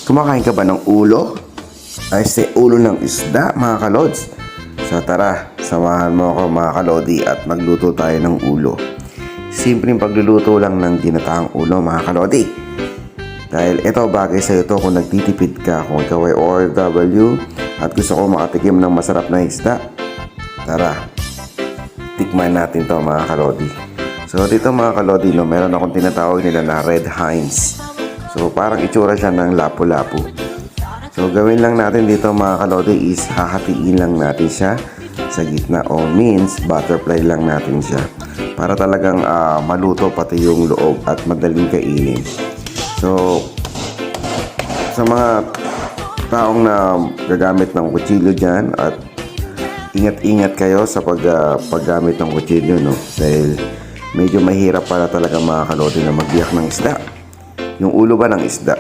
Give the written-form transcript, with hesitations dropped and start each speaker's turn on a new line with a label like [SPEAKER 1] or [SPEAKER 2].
[SPEAKER 1] Kumakain ka ba ng ulo? Ay, ulo ng isda, mga kalods. So tara, samahan mo ako mga kalodi at magluto tayo ng ulo. Simpleng pagluluto lang ng ginataang ulo, mga kalodi. Dahil ito bagay sa ito kung nagtitipid ka, kung ikaw ay OFW at gusto ko makatikim ng masarap na isda. Tara, tikman natin to mga kalodi. So dito mga kalodi, meron akong tinatawag nila na Red Heinz. So parang itsura siya ng lapu-lapu. So gawin lang natin dito mga kalodi is hahatiin lang natin siya sa gitna o means butterfly lang natin siya para talagang maluto pati yung loob at madaling kainin. So sa mga taong na gagamit ng kutsilyo dyan at ingat-ingat kayo sa paggamit ng kutsilyo, no? Dahil medyo mahirap para talaga mga kalodi na magbiyak ng isda. Yung ulo ba ng isda?